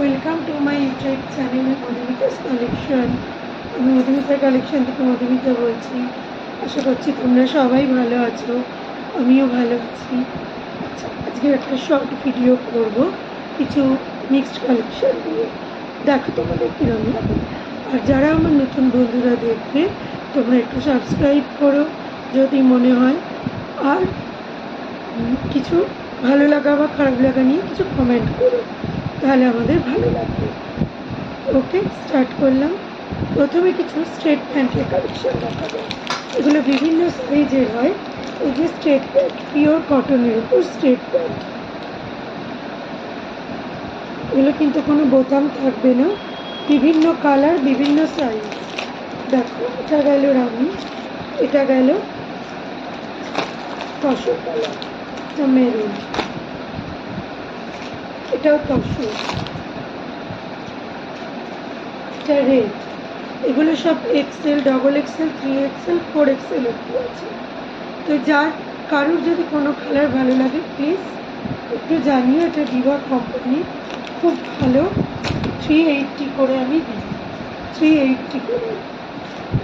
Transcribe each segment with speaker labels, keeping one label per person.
Speaker 1: Welcome to my YouTube channel Madhumita's collection. আমি মধুমিতার collection থেকে মধুমিতা বলছি। আশা করছি তোমরা সবাই ভালো আছো, আমিও ভালো আছি। আচ্ছা, আজকে একটা শর্ট ভিডিও করব কিছু মিক্সড কালেকশন দিয়ে। দেখো তোমাদের কীরকম লাগে। আর যারা আমার নতুন বন্ধুরা দেখবে, তোমরা একটু সাবস্ক্রাইব করো যদি মনে হয়। আর কিছু ভালো লাগা বা খারাপ লাগা নিয়ে কিছু কমেন্ট করো, তাহলে আমাদের ভালো লাগবে। ওকে, স্টার্ট করলাম। প্রথমে কিছু স্ট্রেট প্যান্টের কালেকশন দেখাবো। এগুলো বিভিন্ন সাইজের হয়। এই যে স্ট্রেট প্যান্ট, পিওর কটনের উপর স্ট্রেট প্যান্ট। এগুলো কিন্তু কোনো বোতাম থাকবে না, বিভিন্ন কালার, বিভিন্ন সাইজ। দেখো, এটা গেল রানী, এটা গেল তসর কালার, এটা মেরুন, এটাও তসর, এটা রেড। এগুলো সব Excel, double XL, 3XL, 4XL অব্দি আছে। তো যার কারোর যদি কোনো কালার ভালো লাগে প্লিজ একটু জানিও। এটা ডিভা কোম্পানি, খুব ভালো। 380 করে আমি দিই, 380 করে,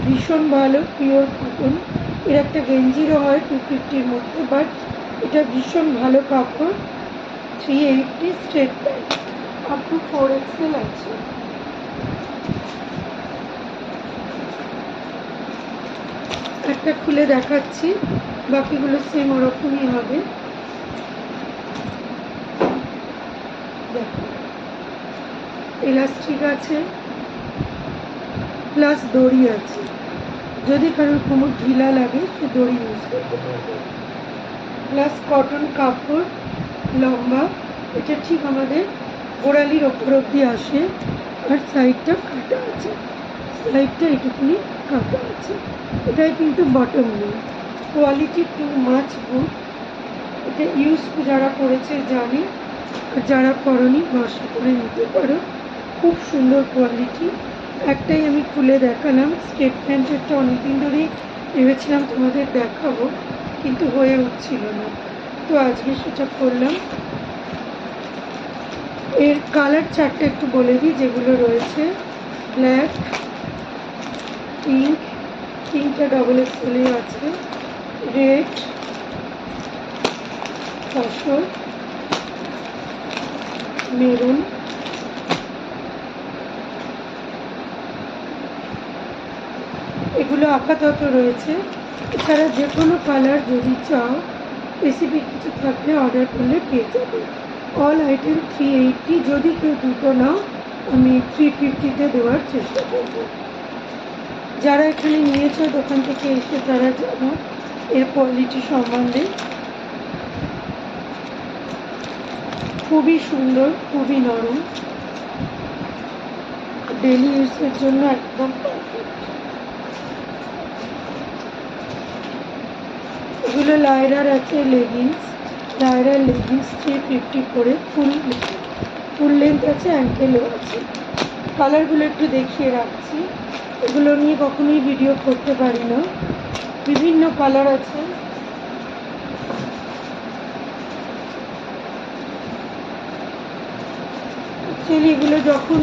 Speaker 1: ভীষণ ভালো, পিওর কটন। এর একটা গেঞ্জিরও হয় 250-র মধ্যে, বাট এটা ভীষণ ভালো কাপড়। 380 straight pant, up to 4XL আছে। একটা খুলে দেখাচ্ছি, বাকিগুলো সেম ওরকমই হবে। দেখো, ইলাস্টিক আছে প্লাস দড়ি আছে। যদি কারোর কোমর ঢিলা লাগে সে দড়ি ইউজ করতে পারবে। প্লাস কটন কাপড়, লম্বা। এটা ঠিক আমাদের গোড়ালির ওপর অব্দি আসে। আর সাইডটা কাটা আছে, সাইডটা এটুকুনি কাটা আছে। এটাই কিন্তু বটম নেই। Quality too much good. এটা ইউজ যারা করেছে জানে, আর যারা করনি বাসা করে নিতে পারো। খুব সুন্দর কোয়ালিটি। একটাই আমি খুলে দেখালাম। স্টেট প্যান্টেরটা অনেকদিন ধরেই ভেবেছিলাম তোমাদের দেখাবো, কিন্তু হয়ে উঠছিল না, তো আজকে সেটা করলাম। এর কালার চারটে একটু বলে দিই যেগুলো রয়েছে। ব্ল্যাক, পিঙ্ক, পিঙ্কটা ডবল এক্সেলে আছে, রেড, তসর, মেরুন, এগুলো আপাতত রয়েছে। এছাড়া যে কোনো কালার যদি চাও, স্পেসিফিক কিছু থাকলে অর্ডার করলে পেয়ে যাবে। All item 380। যদি কেউ দুটো নাও, আমি 350-তে দেওয়ার চেষ্টা করব। যারা এখানে নিয়েছে দোকান থেকে এসে তারা জানো এর কোয়ালিটি সম্বন্ধে। খুবই সুন্দর, খুবই নরম, ডেলি ইউজের জন্য একদম পারফেক্ট। এগুলো লায়রার আছে লেগিংস, লায়রার লেগিংস 350 করে, ফুল লেন্থ আছে, অ্যাঙ্কেলও আছে। কালারগুলো একটু দেখিয়ে রাখছি। এগুলো নিয়ে কখনোই ভিডিও করতে পারি না, বিভিন্ন কালার আছে। অ্যাকচুয়ালি এগুলো যখন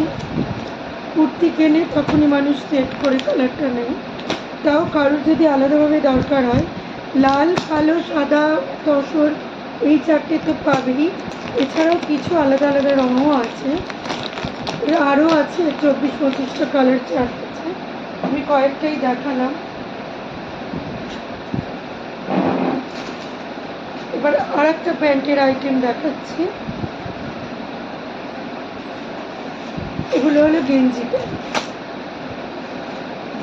Speaker 1: কুর্তি কেনে তখনই মানুষ সেট করে কালারটা নেয়। তাও কারোর যদি আলাদাভাবে দরকার হয়, লাল, কালো, সাদা, তসর, এই চারটে তো পাবেই। এছাড়াও কিছু আলাদা আলাদা রঙও আছে। আরও আছে 24-25টা কালার চার্ট আছে, আমি কয়েকটাই দেখালাম। এবার আর একটা প্যান্টের আইটেম দেখাচ্ছি। এগুলো হলো গেঞ্জি প্যান্ট।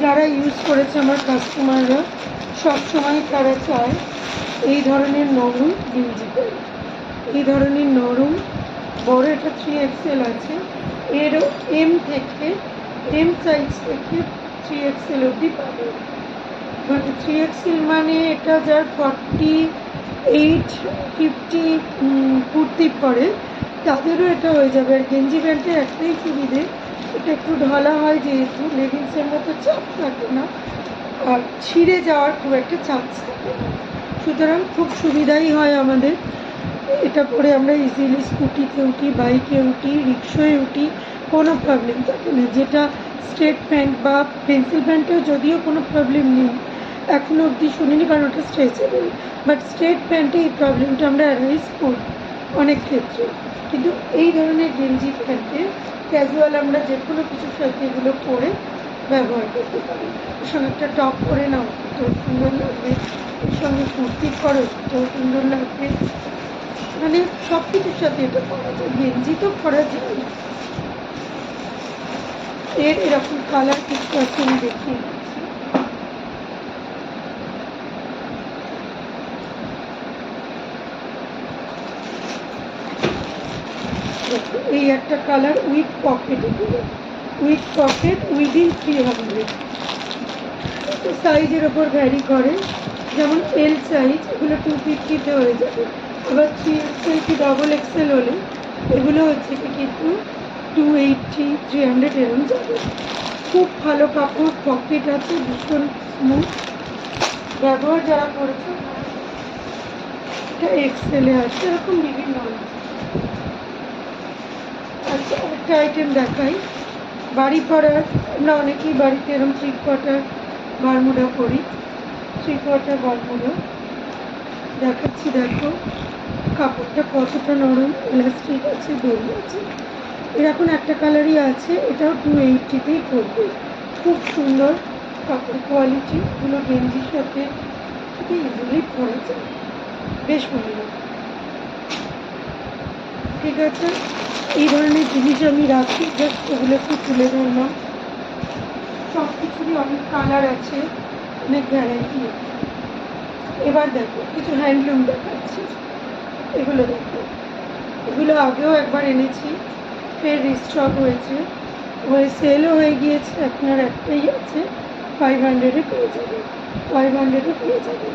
Speaker 1: যারা ইউজ করেছে আমার কাস্টমাররা, সবসময় তারা চায় এই ধরনের নরম গেঞ্জি প্যান্ট, এই ধরনের নরম বড়। এটা 3XL আছে। এর এম সাইজ থেকে 3XL অবধি পাবে। মানে 3XL মানে এটা যার 48-50 কুর্তি পরে তাদেরও এটা হয়ে যাবে। আর গেঞ্জি প্যান্টের একটাই সুবিধে, এটা একটু ঢালা হয় যেহেতু, লেগিংসের মতো চাপ থাকে না, আর ছিঁড়ে যাওয়ার খুব একটা চান্স থাকে না। সুতরাং খুব সুবিধাই হয় আমাদের। এটা পরে আমরা ইজিলি স্কুটিতে উঠি, বাইকে উঠি, রিক্সায় উঠি, কোনো প্রবলেম থাকে না। যেটা স্ট্রেট প্যান্ট বা পেন্সিল প্যান্টেও যদিও কোনো প্রবলেম নেই, এখনও অবধি শুনিনি, কারণ ওটা স্ট্রেচেবল। বাট স্ট্রেট প্যান্টে এই প্রবলেমটা আমরা অ্যারাইজ করি অনেক ক্ষেত্রে। কিন্তু এই ধরনের গেঞ্জি প্যান্টে ক্যাজুয়াল আমরা যে কোনো কিছুর সাথে এগুলো পরে ব্যবহার করতে পারি। এর সঙ্গে একটা টপ পরে নাও, তো সুন্দর লাগবে। এর সঙ্গে কুর্তি করো, তো সুন্দর লাগবে। মানে সব কিছুর সাথে এটা পরা যায়, গেঞ্জি তো পরা যায়। এর এরকম কালার কিছু আছে, আমি দেখিয়ে দিচ্ছি। এই একটা colour with pocket, with pocket within 300। তো সাইজের ওপর ভ্যারি করে, যেমন এল সাইজ এগুলো 250-তে হয়ে যাবে। আবার 3XL কি ডবল এক্সেল হলে এগুলো হচ্ছে কি কিন্তু 280, 300 এরম যাবে। খুব ভালো কাপড়, পকেট আছে, ভীষণ স্মুথ। ব্যবহার যারা করেছে এটা এক্সেলে আছে, এরকম বিভিন্ন আছে। আচ্ছা, একটা আইটেম দেখাই বাড়ি পরার। আমরা অনেকেই বাড়িতে এরকম 3/4 বারমুডা পরি। 3/4 বারমুডা দেখাচ্ছি, দেখো কাপড়টা কতটা নরম, ইলাস্টিক আছে, দড়ি আছে। এরকম একটা কালারই আছে, এটাও 280-তেই পড়বে। খুব সুন্দর কাপড় কোয়ালিটি, এগুলো গেঞ্জির সাথে খুবই ইজিলি পরা যায়, বেশ ভালো লাগে। ঠিক আছে, এই ধরনের জিনিস আমি রাখি, জাস্ট ওগুলো একটু তুলে ধরলাম। সব কিছুরই অনেক কালার আছে, অনেক ভ্যারাইটি আছে। এবার দেখো কিছু হ্যান্ডলুম দেখাচ্ছি। এগুলো দেখো, এগুলো আগেও একবার এনেছি, ফের রিস্টক হয়েছে, সেলও হয়ে গিয়েছে। এখন আর একটাই আছে, 500-এ পেয়ে যাবে, 500-এ পেয়ে যাবে।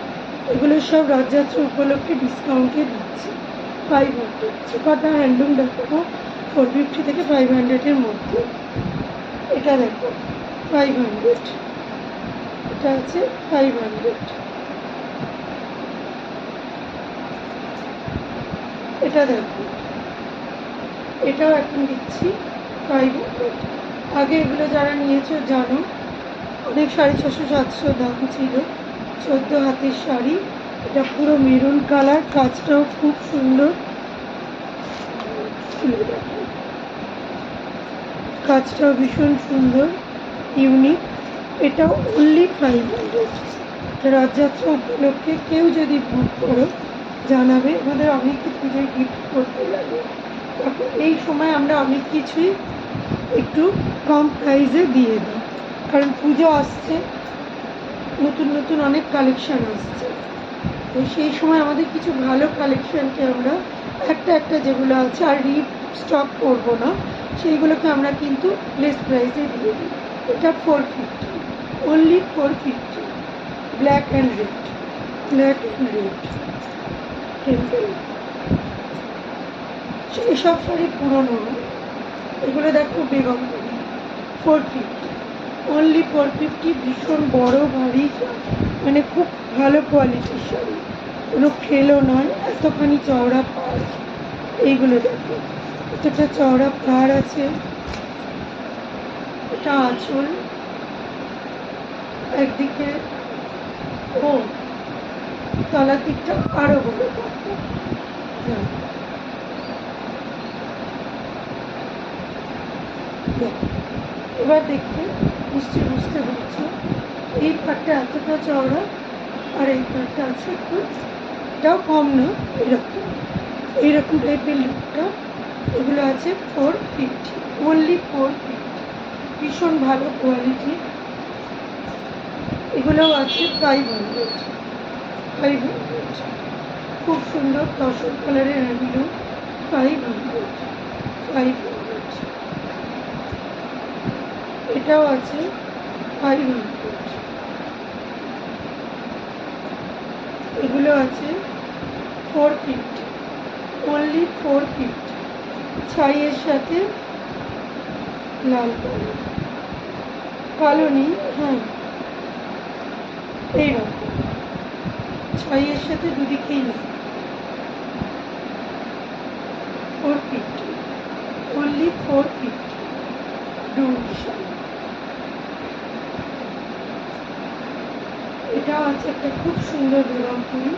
Speaker 1: এগুলো সব রথযাত্রা উপলক্ষে ডিসকাউন্টে দিচ্ছি, 500। কটা হ্যান্ডলুম দেখাবো, 450 থেকে 500-এর মধ্যে। এটা দেখো 500, এটা আছে 500। এটা দেখো, এটাও এখন দিচ্ছি 500। আগে এগুলো যারা নিয়েছো জানো, অনেক 650-700 দাম ছিল। 14 হাতের শাড়ি, এটা পুরো মেরুন কালার, কাজটাও খুব সুন্দর। কাজটাও ভীষণ সুন্দর, ইউনিক। এটাও অনলি 500। রথযাত্রা উপলক্ষে কেউ যদি বুক করো জানাবে, আমাদের অনেকে পুজোয় গিফট করতে লাগে। এখন এই সময় আমরা অনেক কিছুই একটু কম প্রাইসে দিয়ে দিই, কারণ পুজো আসছে, নতুন নতুন অনেক কালেকশান আসছে। তো সেই সময় আমাদের কিছু ভালো কালেকশানকে আমরা একটা একটা যেগুলো আছে আর স্টক করবো না, সেইগুলোকে আমরা কিন্তু লেস প্রাইসে দিয়ে দিই। এটা 450, only 450। Black and red, black and red temple. এসব শাড়ি পুরোনো, এগুলো দেখো বেগমপুরি, 450, অনলি 450। ভীষণ বড় ভারী, মানে খুব ভালো কোয়ালিটির শাড়ি, কোনো খেলো নয়। এতখানি চওড়া পাড়, এইগুলো দেখো এতটা চওড়া পাড় আছে। এটা আঁচল, একদিকে ও তলার দিকটা আরো বড় কাপড়। এবার দেখতে নিশ্চয়ই বুঝতে পারছো, এই পাটটা এতটা চওড়া আর এই পাটটা আছে একটু, এটাও কম না, এরকম এইরকম টাইপের লুকটা। এগুলো আছে 450, অনলি 450। ভীষণ ভালো কোয়ালিটি। এগুলোও আছে 500, 500। খুব সুন্দর তসর কালারের হ্যান্ডলুম, 500, 500। এটাও আছে 500। এগুলো আছে 450, অনলি 450। ছাইয়ের সাথে লাল কালো, কালো নেই, হ্যাঁ এইরকম ছাইয়ের সাথে দুদিকেই লাল। 450, only 450 ডুমকি শাড়ি। এটা আছে একটা খুব সুন্দর বেগমপুরি,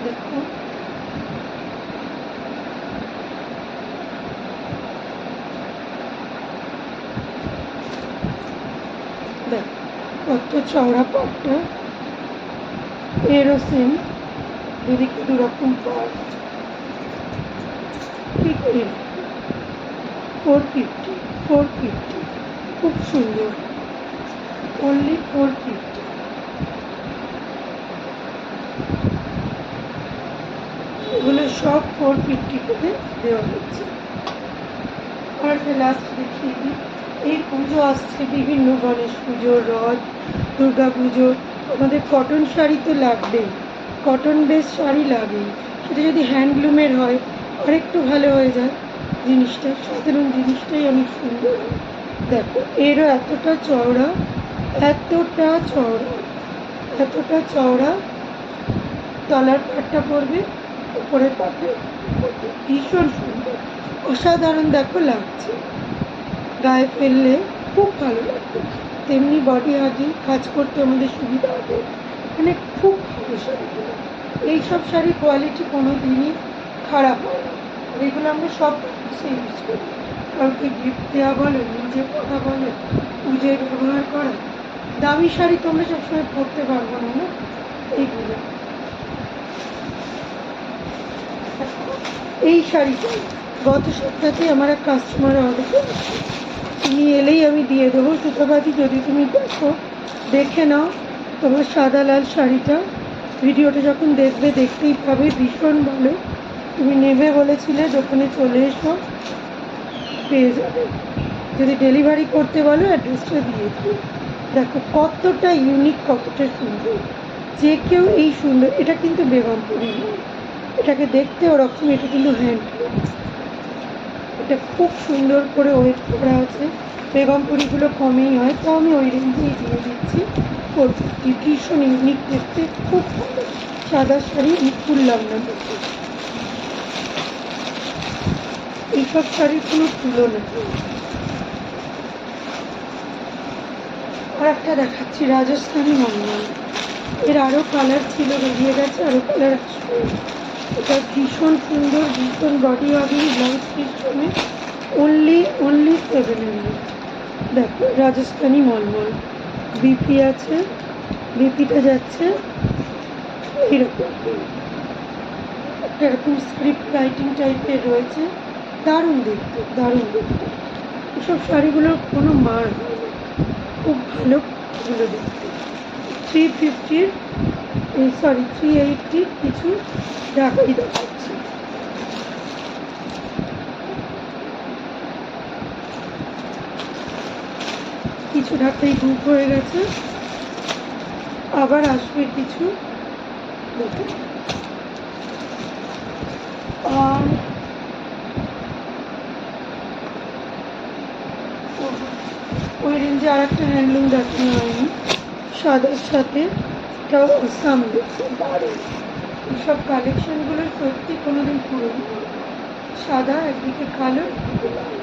Speaker 1: দেখো দেখ কত চওড়া পাটটা, এরও সেম দুদিকে দুরকম পাট, কি করি 450, 450 খুব সুন্দর, অনলি 450। এগুলো সব 450 করে দেওয়া হচ্ছে। আর লাস্ট দেখিয়ে দিই, এই পুজো আসছে, বিভিন্ন গণেশ পুজো, রথ, দুর্গা পুজো, আমাদের কটন শাড়ি তো লাগবেই, কটন বেস শাড়ি লাগেই, সেটা যদি হ্যান্ডলুমের হয় আরেকটু ভালো হয়ে যায় জিনিসটা, সাধারণ জিনিসটাই অনেক সুন্দর হয়। দেখো এরও এতটা চওড়া, এতটা চওড়া, এতটা চওড়া, তলার পাটটা পড়বে, উপরের পাটে ভীষণ সুন্দর, অসাধারণ দেখো লাগছে, গায়ে ফেললে খুব ভালো লাগবে, তেমনি বডি হাগিং কাজ করতে আমাদের সুবিধা হবে, মানে খুব ভালো শাড়িগুলো। এইসব শাড়ির কোয়ালিটি কোনো দিনই খারাপ হয় না, আর এগুলো আমরা সব অফিসে ইউজ করি, কাউকে গিফট দেওয়া বলো, নিজে পরা বলো, পুজোয় ব্যবহার করা। দামি শাড়ি তো আমরা সবসময় পরতে পারবো না, না এইগুলো। এই শাড়িটা গত সপ্তাহে আমার এক কাস্টমার অর্ডার করেছে, তুমি এলেই আমি দিয়ে দেবো। সুতোপাতি যদি তুমি দেখো, দেখে নাও, তোমার সাদা লাল শাড়িটা ভিডিওটা যখন দেখবে দেখতেই পাবে, ভীষণ ভালো। তুমি নেবে বলেছিলে, দোকানে চলে এসো, পেয়ে যাবে। যদি ডেলিভারি করতে বলো অ্যাড্রেসটা দিয়ে দিও। দেখো কতটা ইউনিক, কতটা সুন্দর, যে কেউ এই সুন্দর, এটা কিন্তু বেগমপুরি নয়, এটাকে দেখতে ওরকম, এটা কিন্তু হ্যান্ডলুম, এটা খুব সুন্দর করে ওয়েট করা আছে। বেগমপুরিগুলো কমেই হয়, তো আমি ওই রেঞ্জেই দিয়ে দিচ্ছি 450, ভীষণ ইউনিক দেখতে, খুব ভালো সাদা শাড়ি, আমি খুললাম না দেখতে, এইসব শাড়ির কোনো তুলনা নেই। আর একটা দেখাচ্ছি রাজস্থানি মলমল, এর আরও কালার ছিল, বেরিয়ে গেছে, আরও কালার আসবে। এটা ভীষণ সুন্দর, ভীষণ বডি ওয়ার্কিং, ব্লাউজ পিস জমে, অনলি 700। দেখো রাজস্থানি মলমল, বিপি আছে, বিপিটা যাচ্ছে এইরকম, একটা এরকম স্ক্রিপ্ট রাইটিং টাইপের রয়েছে, দারুণ দেখতে, দারুণ দেখতে। এসব শাড়িগুলোর কোনো মার হয় না, খুব ভালো এগুলো দেখতে। 350, সরি 380 কিছু ঢাকাই দেখাচ্ছি। কিছু ঢাকাই বুক হয়ে গেছে, আবার আসবে কিছু, দেখো। আর ওই রেঞ্জে আর একটা হ্যান্ডলুম দেখানো হয়নি, সাদার সাথে, এটাও আসাম দেখতে দারুণ। এইসব কালেকশনগুলো সত্যি কোনোদিন পুরনো হয়, সাদা একদিকে কালো একদিকে লাল,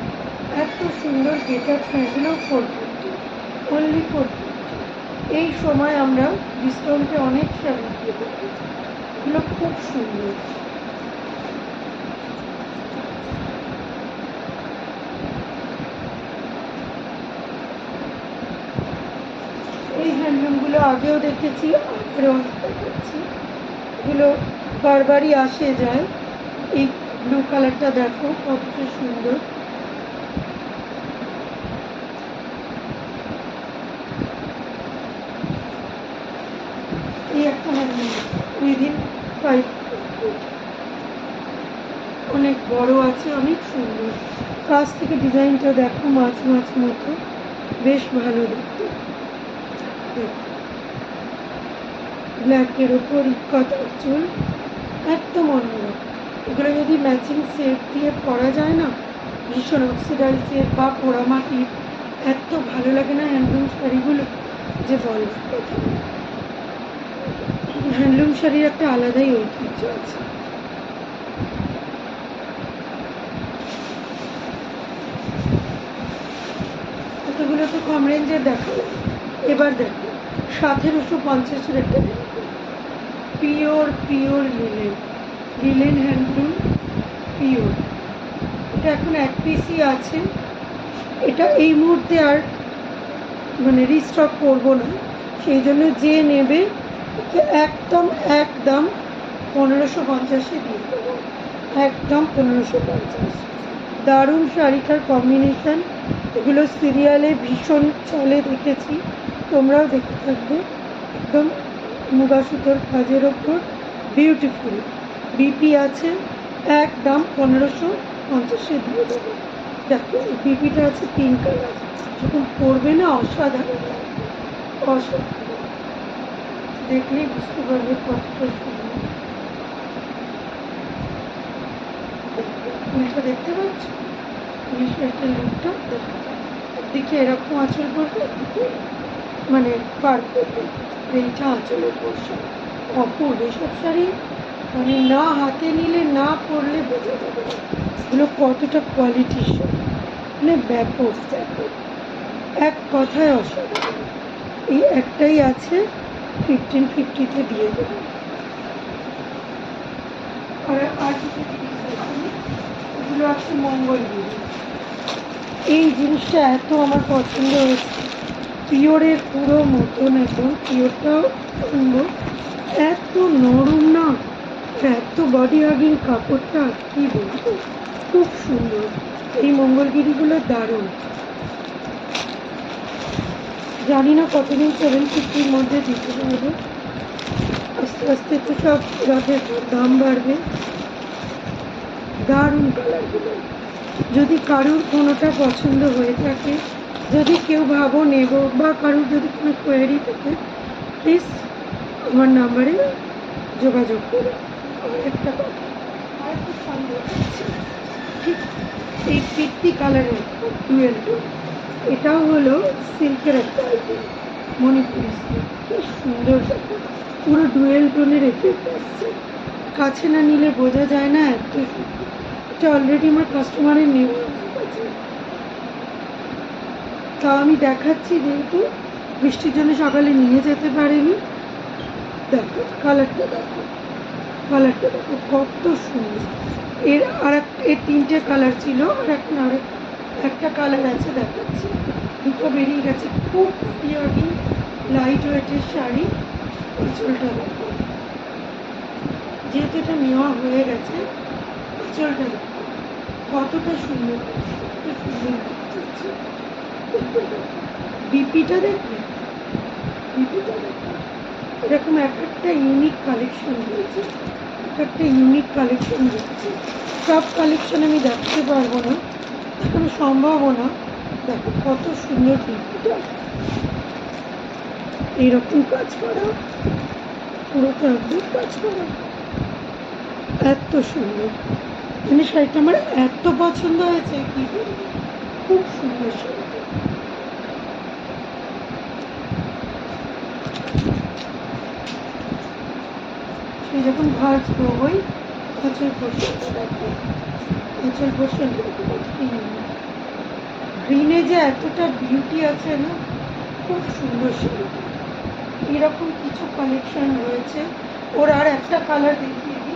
Speaker 1: এত সুন্দর গেটার, এগুলো 450, অনলি 450। এই সময় আমরা ডিসকাউন্টে অনেক শাড়ি দিয়ে দেবো, এগুলো খুব সুন্দর। এই হ্যান্ডলুমগুলো আগেও দেখেছি, আবারও দেখাচ্ছি, এগুলো বারবারই আসে যায়। এই ব্লু কালারটা দেখো কতটা সুন্দর, এই একটা হ্যান্ডলুম উইদিন 5, অনেক বড় আছে, অনেক সুন্দর, কাছ থেকে ডিজাইনটা দেখো, মাছ মাছ মতো, বেশ ভালো দেখতে। ব্ল্যাকের ওপর ইক্কাতার চুল, একদম অন্যরকম। এগুলো যদি ম্যাচিং সেট দিয়ে পরা যায় না, ভীষণ অক্সিডাইজ সেট বা পোড়ামাটির, এত ভালো লাগে না হ্যান্ডলুম শাড়িগুলো, যে বলার কথা। হ্যান্ডলুম শাড়ির একটা আলাদাই ঐতিহ্য আছে। এগুলো তো কম রেঞ্জের দেখালাম। এবার দেখো 1750 একটা pure pure linen, linen handloom pure. এটা এখন এক পিসই আছে। এটা এই মুহূর্তে আর মানে রিস্টক করবো না, সেই জন্য যে নেবে একদম একদম 1550 দিয়ে দেবো, একদম 1550। দারুণ শাড়িটার কম্বিনেশন, এগুলো সিরিয়ালে ভীষণ চলে, দেখেছি, তোমরাও দেখে থাকবে। একদম মুগা সুতোর কাজের ওপর বিউটিফুল বিপি আছে, একদম 1550 দিয়ে দেবো। দেখো বিপিটা আছে 3 কালার, যখন পরবে না অসাধারণ লাগবে, অসাধারণ, দেখলেই বুঝতে পারবে কতটা সুন্দর। ফুলটা দেখতে পাচ্ছ, একটা লুকটা দিকে এরকম আঁচল পড়বে, মানে পার করবে, এইটা আঁচলের পোর্শন। অপূর্ব এসব শাড়ি, মানে না হাতে নিলে না পরলে বোঝা যাবে না এগুলো কতটা কোয়ালিটির শাড়ি, মানে ব্যাপক ব্যাপক, এক কথায় অসাধারণ। এই একটাই আছে, 1550 দিয়ে দেবো। আর কিছু জিনিস আছে, এগুলো আছে মঙ্গলগিরি। এই জিনিসটা এত আমার পছন্দ হয়েছে, পিওরের পুরো মতন, একদম পিওরটাও আনবো, এত নরম না, এত বডি হাগিং কাপড়টা, কি বলবো, খুব সুন্দর। এই মঙ্গলগিরিগুলো দারুণ। জানি না কতদিন 750 মধ্যে দিতে পারবো, আস্তে আস্তে তো সব রথের দাম বাড়বে। দারুণ কালারগুলো, যদি কারুর কোনোটা পছন্দ হয়ে থাকে, যদি কেউ ভাবো নেব, বা কারুর যদি কোনো কোয়ারি থাকে, প্লিজ আমার নাম্বারে যোগাযোগ করো। আর একটা কথা, আর একটা সুন্দর ঠিক এই পিত্তি কালারের ডুয়েল টোন, এটাও হলো সিল্কের একটা আইটেম, মণিপুরি সিল্ক, কি সুন্দর দেখো, পুরো ডুয়েল টোনের এফেক্ট আসছে, কাছে না নিলে বোঝা যায় না এত সুন্দর। এটা অলরেডি আমার কাস্টমারের নেওয়া আছে, তা আমি দেখাচ্ছি, যেহেতু বৃষ্টির জন্য সকালে নিয়ে যেতে পারেনি। দেখো কালারটা, দেখো কালারটা, দেখো কত সুন্দর। এর 3টে কালার ছিল, আর এখন একটা কালার আছে, দেখাচ্ছি, দুটো বেরিয়ে গেছে। খুব ইয়ার্কি লাইট ওয়েটের শাড়ি, আঁচলটা দেখো, যেহেতু এটা নেওয়া হয়ে গেছে, আঁচলটা দেখো কতটা সুন্দর, কতটা সুন্দর লাগছে। বিপিটা দেখবে, বিপিটা দেখো, এরকম একটা ইউনিক কালেকশন রয়েছে, একটা ইউনিক কালেকশন রয়েছে। সব কালেকশন আমি দেখাতে পারবো না, দেখানো সম্ভবও না। দেখো কত সুন্দর বিপিটা, এইরকম কাজ করা, পুরোটা একদম কাজ করা, এত সুন্দর, মানে শাড়িটা আমার এত পছন্দ হয়েছে, কি বলবো, খুব সুন্দর শাড়িটা। সে যখন ভাজবো ওই আঁচল পোর্শনটা দেখো, আঁচল পোর্শনটা দেখো কতটা ইউনিক, গ্রিনে যে এতটা বিউটি আছে না, খুব সুন্দর শাড়িটা। এরকম কিছু কালেকশন রয়েছে। ওর আর একটা কালার দেখিয়ে দিই,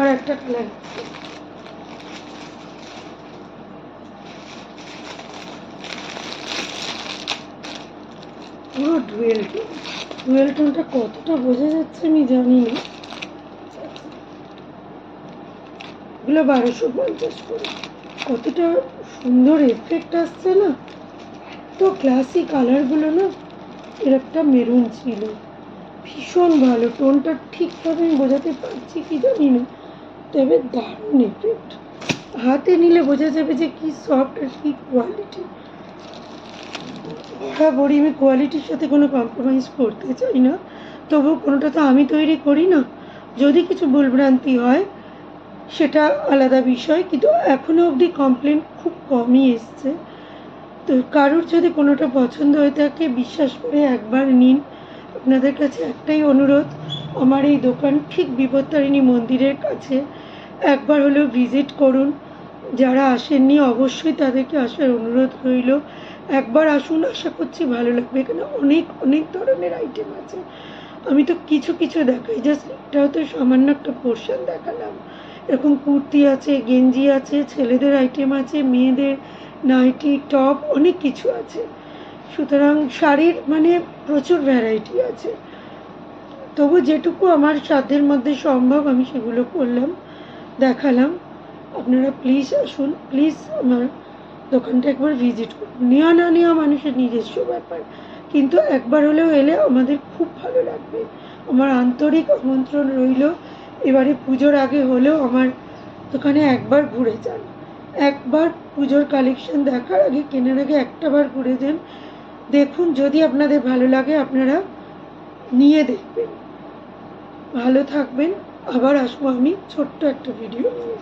Speaker 1: আর একটা কালার, পুরো ডুয়েল টোন। ডুয়েল টোনটা কতটা বোঝা যাচ্ছে আমি জানি না, এগুলো 1250 করে, কতটা সুন্দর এফেক্ট আসছে না, তো ক্লাসি কালারগুলো না। এর একটা মেরুন ছিল, ভীষণ ভালো, টোনটা ঠিকভাবে আমি বোঝাতে পারছি কি জানি না, তবে দারুণ এফেক্ট, হাতে নিলে বোঝা যাবে যে কি সফট আর কি কোয়ালিটি। বরাবরই আমি কোয়ালিটির সাথে কোনো কম্প্রোমাইজ করতে চাই না, তবুও কোনোটা তো আমি তৈরি করি না, যদি কিছু ভুলভ্রান্তি হয় সেটা আলাদা বিষয়, কিন্তু এখনও অবধি কমপ্লেন খুব কমই এসছে। তো কারোর যদি কোনোটা পছন্দ হয়ে থাকে বিশ্বাস করে একবার নিন। আপনাদের কাছে একটাই অনুরোধ, আমার এই দোকান ঠিক বিপত্তারিণী মন্দিরের কাছে, একবার হলেও ভিজিট করুন। যারা আসেননি অবশ্যই তাদেরকে আসার অনুরোধ রইল। একবার আসুন, আশা করছি ভালো লাগবে। এখানে অনেক অনেক ধরনের আইটেম আছে। আমি তো কিছু কিছু দেখাই, জাস্ট এটাও তো সামান্য একটা পোর্শন দেখালাম। এরকম কুর্তি আছে, গেঞ্জি আছে, ছেলেদের আইটেম আছে, মেয়েদের নাইটি, টপ, অনেক কিছু আছে। সুতরাং শাড়ির মানে প্রচুর ভ্যারাইটি আছে। তবু যেটুকু আমার সাধ্যের মধ্যে সম্ভব আমি সেগুলো করলাম, দেখালাম। আপনারা প্লিজ আসুন, প্লিজ আমার দোকানটা একবার ভিজিট করুন। নেওয়া না নেওয়া মানুষের নিজস্ব ব্যাপার, কিন্তু একবার হলেও এলে আমাদের খুব ভালো লাগবে। আমার আন্তরিক আমন্ত্রণ রইল। এবারে পুজোর আগে হলেও আমার দোকানে একবার ঘুরে যান। একবার পুজোর কালেকশন দেখার আগে, কেনার আগে একটাবার ঘুরে যান, দেখুন। যদি আপনাদের ভালো লাগে আপনারা নিয়ে দেখবেন। ভালো থাকবেন। আবার আসবো আমি ছোট্ট একটা ভিডিও নিয়ে।